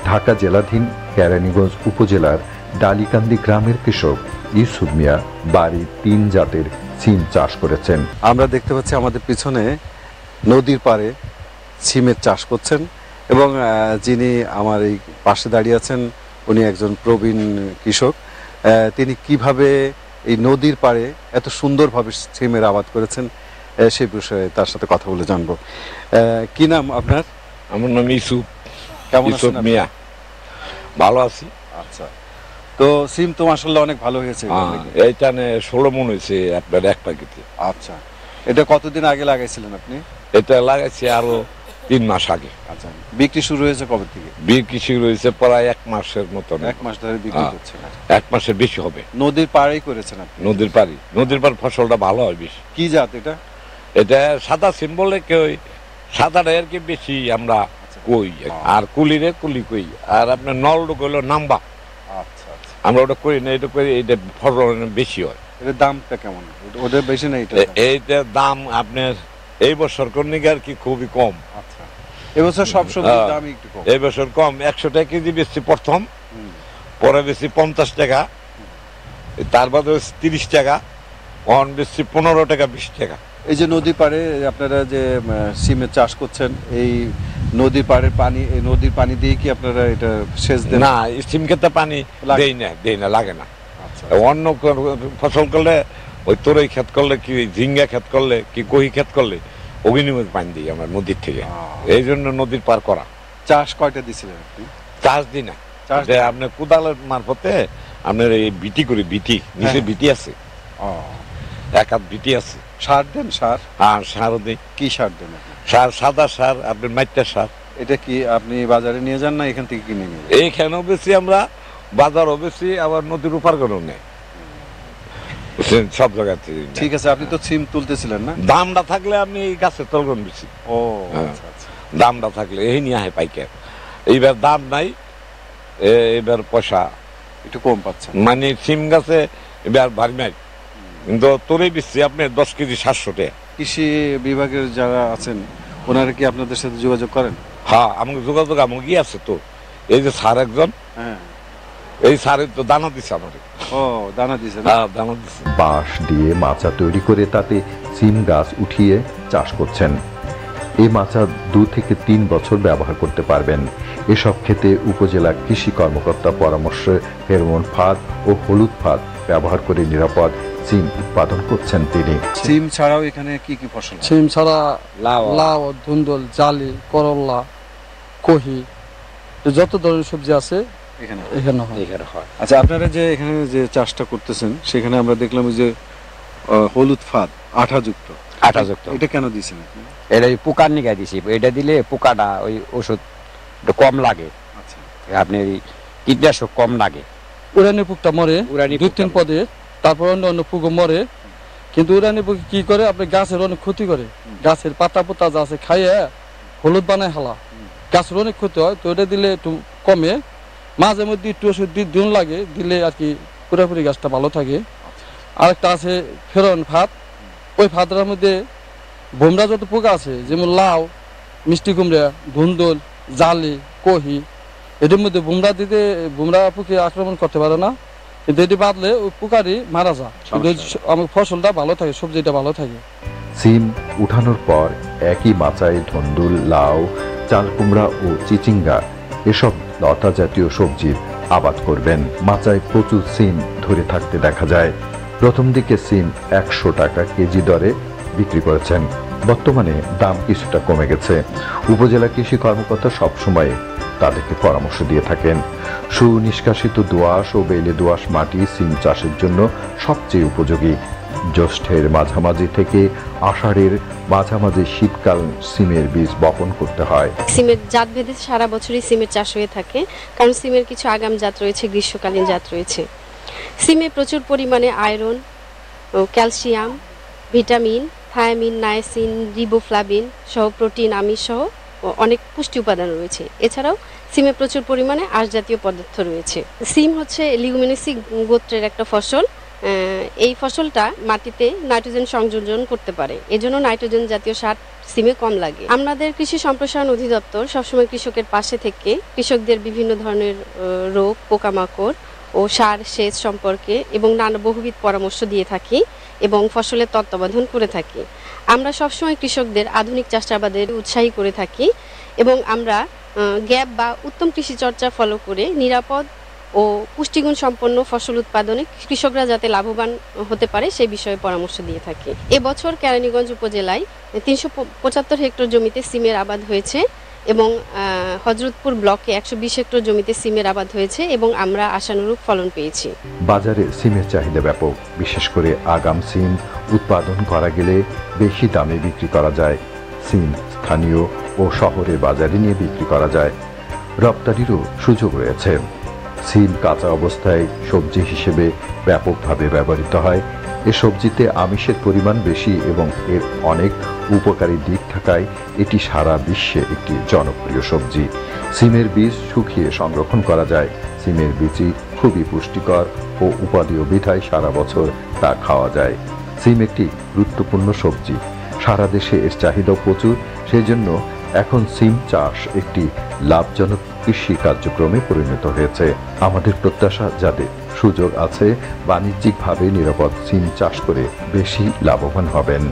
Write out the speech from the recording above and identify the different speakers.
Speaker 1: ঢাকা জেলাধীন কেরানীগঞ্জ উপজেলার ডালিকান্দি গ্রামের কৃষক ইউসুফ মিয়া বাড়ি 3 জাতের সিম চাষ করেছেন।
Speaker 2: আমরা দেখতে পাচ্ছি আমাদের পিছনে নদীর পাড়ে সিমের চাষ করছেন এবং যিনি আমার এই পাশে দাঁড়িয়ে আছেন উনি একজন প্রবীণ কৃষক। তিনি কিভাবে এই নদীর পাড়ে এত সুন্দরভাবে সিমের আবাদ করেছেন সেই বিষয়ে তার সাথে কথা বলে জানবো। কি নাম আপনার?
Speaker 3: আমার নাম ইউসুফ।
Speaker 2: কেমন আছেন
Speaker 3: মিয়া? ভালো আছি।
Speaker 2: আচ্ছা, তো সিম তো মাশাআল্লাহ অনেক ভালো হয়েছে।
Speaker 3: এইটা 16 মণ হয়েছে আপনার এক প্যাকেটে।
Speaker 2: আচ্ছা, এটা কতদিন আগে লাগাইছিলেন আপনি?
Speaker 3: এটা লাগাইছি আরো 3 মাস আগে।
Speaker 2: আচ্ছা, বিক্রি শুরু হয়েছে কবে থেকে?
Speaker 3: বিক্রি শুরু হয়েছে প্রায় 1 মাসের মতন।
Speaker 2: 1 মাস ধরে বিক্রি করছেন?
Speaker 3: 1 মাসের বেশি হবে।
Speaker 2: নদীর পাড়েই করেছেন আপনি?
Speaker 3: নদীর পাড় ফসলটা ভালো হয় বেশি।
Speaker 2: কি জাত এটা?
Speaker 3: এটা সাদা সিম বলে কই, সাদাটা আর কি বেশি আমরা কই, আর কুলিরে কুলি কই, আর আপনার নলডো কইলো নাম্বা।
Speaker 2: আচ্ছা আচ্ছা,
Speaker 3: আমরা ওটা করি না, এটা করি, এটা ফসল বেশি হয়।
Speaker 2: এর দামটা কেমন? ওদের বেশি না এটা?
Speaker 3: এইটার দাম আপনার এই বছর কর্নিক আর কি খুবই কম।
Speaker 2: আচ্ছা, এবছর সব সবজির দাম একটু কম।
Speaker 3: এই বছর কম, 100 টাকা কেজি বেশি প্রথম, পরে বেশি 50 টাকা, তারপরে 30 টাকা, অন বেশি 15 টাকা 20 টাকা।
Speaker 2: এই যে নদী পাড়ে আপনারা যে সিমের চাষ করছেন, এই নদীর পাড়ের পানি, এই নদীর পানি দিয়ে কি আপনারা এটা সেচ দেন?
Speaker 3: না, সিম খেতে পানি দেই না, লাগে না। অন্য ফসল করলে ওই তরই ক্ষেত করলে কি, ঝিঙ্গা ক্ষেত করলে কি, কহি ক্ষেত করলে অগ্নি পানি দিই আমরা নদীর থেকে। এই জন্য নদীর পার করা।
Speaker 2: চাষ কয়টা দিছিলেন আপনি?
Speaker 3: চাষ দিই না, আপনার কোদালের মারফতে আপনার এই বিটি করি, বিটি নিচে বিটি আছে, 1 হাত বিটি আছে।
Speaker 2: সার দেন? সার?
Speaker 3: হ্যাঁ, সারও দিই।
Speaker 2: কি সার দেন?
Speaker 3: সার সাদা সার, আপনার মাইটার সার।
Speaker 2: এটা কি আপনি বাজারে নিয়ে যান না এখান থেকে কিনে নিয়ে যান?
Speaker 3: এইখানেও বেশি আমরা, বাজারও বেশি, আবার নদীর উপার করেও নেই, সব জায়গা থেকে।
Speaker 2: ঠিক আছে, আপনি তো সিম তুলতেছিলেন না?
Speaker 3: দামটা থাকলে আপনি এই গাছের তলগন বেশি।
Speaker 2: ও আচ্ছা আচ্ছা,
Speaker 3: দামটা থাকলে এই নিয়ে হয় পাইকার। এইবার দাম নাই, এবার পয়সা
Speaker 2: একটু কম পাচ্ছেন।
Speaker 3: মানে সিম গাছে এবার ভারী নাই, কিন্তু তোরই বেশি আপনি 10 কেজি 700 টাকা।
Speaker 2: কৃষি বিভাগের যারা আছেন ওনারা কি আপনাদের সাথে যোগাযোগ করেন?
Speaker 3: হ্যাঁ, আমাকে যোগাযোগ আমাকে কি আছে তো, এই যে স্যার একজন, এই স্যারের তো দানা দিছে আমাকে।
Speaker 2: ও, দানা দিছে?
Speaker 3: হ্যাঁ, দানা দিছে।
Speaker 1: বাঁশ দিয়ে মাচা তৈরি করে তাতে সিম গাছ উঠিয়ে চাষ করছেন। এই মাচা 2 থেকে 3 বছর ব্যবহার করতে পারবেন। এসব ক্ষেতে উপজেলা কৃষি কর্মকর্তা পরামর্শে ফেরোমন ফাঁদ ও হলুদ ফাঁদ ব্যবহার করে নিরাপদ সিম উৎপাদন করছেন তিনি।
Speaker 2: সিম ছাড়াও এখানে কি কি ফসল?
Speaker 4: সিম ছাড়া লাউ, ধুন্দল, জালি, করলা, কহি, যত ধরনের সবজি আছে এখানে হয়।
Speaker 2: আচ্ছা, আপনারা যে এখানে যে চাষটা করতেছেন সেখানে আমরা দেখলাম যে হলুদ ফাঁদ আঠাযুক্ত, এটা কেন দিয়েছেন?
Speaker 5: এটা পোকার নিগা দিছি, এটা দিলে পোকাটা ওই ওষুধ কম লাগে।
Speaker 2: আচ্ছা,
Speaker 5: আপনি কীটনাশক কম লাগে।
Speaker 4: উড়ানি পোকটা মরে 2-3 পদে, তারপর অন্য পোকা মরে, কিন্তু উড়ানি পোকা কি করে আপনি গাছের অনেক ক্ষতি করে। গাছের পাতা পোতা যা আছে খাইয়ে হলুদ বানায় হালা, গাছের অনেক ক্ষতি হয়। তো এটা দিলে একটু কমে, মাঝে মধ্যে একটু ওষুধ দিন লাগে, দিলে আর কি পুরোপুরি গাছটা ভালো থাকে। আরেকটা আছে ফেরোমন ফাঁদ, ওই ফাঁদটার মধ্যে বোমরা যত পোকা আছে, যেমন লাউ, মিষ্টি কুমড়া, ধুন্দল, জালি, কহি, এটার মধ্যে বোমরা পোকে আক্রমণ করতে পারে না, কিন্তু এটি বাদলে ওই পোকারই মারা যায়। আমার ফসলটা ভালো থাকে, সবজিটা ভালো থাকে।
Speaker 1: সিম উঠানোর পর একই মাচায় ধুন্দুল, লাউ, চাল কুমড়া ও চিচিঙ্গা এসব লতা জাতীয় সবজির আবাদ করবেন। মাচায় প্রচুর সিম ধরে থাকতে দেখা যায়। প্রথম দিকে সিম 100 টাকা কেজি দরে বিক্রি করেছেন। বর্তমানে দাম কিছুটা কমে গেছে। উপজেলা কৃষি কর্মকর্তা সবসময় তাদেরকে পরামর্শ দিয়ে থাকেন। সুনিষ্কাশিত দোআঁশ ও বেলে দোআঁশ মাটি সিম চাষের জন্য সবচেয়ে উপযোগী। জ্যৈষ্ঠের মাঝামাঝি থেকে আষাঢ়ের মাঝামাঝি শীতকাল সিমের বীজ বপন করতে হয়।
Speaker 6: সিমের জাত ভেদে সারা বছরই সিমের চাষ হয়ে থাকে, কারণ সিমের কিছু আগাম জাত রয়েছে, গ্রীষ্মকালীন জাত রয়েছে। সিমে প্রচুর পরিমাণে iron, calcium, vitamin, thymine, niacin, riboflavin সহ প্রোটিন, আমিষ সহ অনেক পুষ্টি উপাদান রয়েছে। এছাড়াও সিমে প্রচুর পরিমাণে আঁশ জাতীয় পদার্থ রয়েছে। সিম হচ্ছে লিগুমিনেসি গোত্রের একটা ফসল, এই ফসলটা মাটিতে নাইট্রোজেন সংযোজন করতে পারে, এজন্য নাইট্রোজেন জাতীয় সার সিমে কম লাগে। আমাদের কৃষি সম্প্রসারণ অধিদপ্তর সবসময় কৃষকের পাশে থেকে কৃষকদের বিভিন্ন ধরনের রোগ, পোকামাকড় ও সার সেচ সম্পর্কে এবং নানা বহুবিধ পরামর্শ দিয়ে থাকি এবং ফসলের তত্ত্বাবধান করে থাকি। আমরা সবসময় কৃষকদের আধুনিক চাষাবাদে উৎসাহী করে থাকি এবং আমরা গ্যাপ বা উত্তম কৃষি চর্চা ফলো করে নিরাপদ ও পুষ্টিগুণ সম্পন্ন ফসল উৎপাদনে কৃষকরা যাতে লাভবান হতে পারে সেই বিষয়ে পরামর্শ দিয়ে থাকি। এবছর কেরানীগঞ্জ উপজেলায় 375 হেক্টর জমিতে সিমের আবাদ হয়েছে এবং হযরতপুর ব্লকে 120 হেক্টর জমিতে সিমের আবাদ হয়েছে এবং আমরা আশানুরূপ ফলন পেয়েছি।
Speaker 1: বাজারে সিমের চাহিদা ব্যাপক, বিশেষ করে আগাম সিম উৎপাদন করা গেলে বেশি দামে বিক্রি করা যায়। সিম স্থানীয় ও শহরের বাজারে নিয়ে বিক্রি করা যায়। রপ্তানিরও সুযোগ রয়েছে। সিম কাঁচা অবস্থায় সবজি হিসেবে ব্যাপকভাবে ব্যবহৃত হয়। এ সবজিতে আমিষের পরিমাণ বেশি এবং এর অনেক উপকারী দিক থাকায় এটি সারা বিশ্বে একটি জনপ্রিয় সবজি। সিমের বীজ শুকিয়ে সংরক্ষণ করা যায়। সিমের বীজই খুবই পুষ্টিকর ও উপাদেয় বিধায় সারা বছর তা খাওয়া যায়। সিম একটি গুরুত্বপূর্ণ সবজি, সারা দেশে এর চাহিদা প্রচুর। সেজন্য এখন সিম চাষ একটি লাভজনক কৃষি কার্যক্রমে পরিণত হয়েছে। আমাদের প্রত্যাশা যাদের সুযোগ আছে বাণিজ্যিকভাবে নিরাপদ সিম চাষ করে বেশি লাভবান হবেন।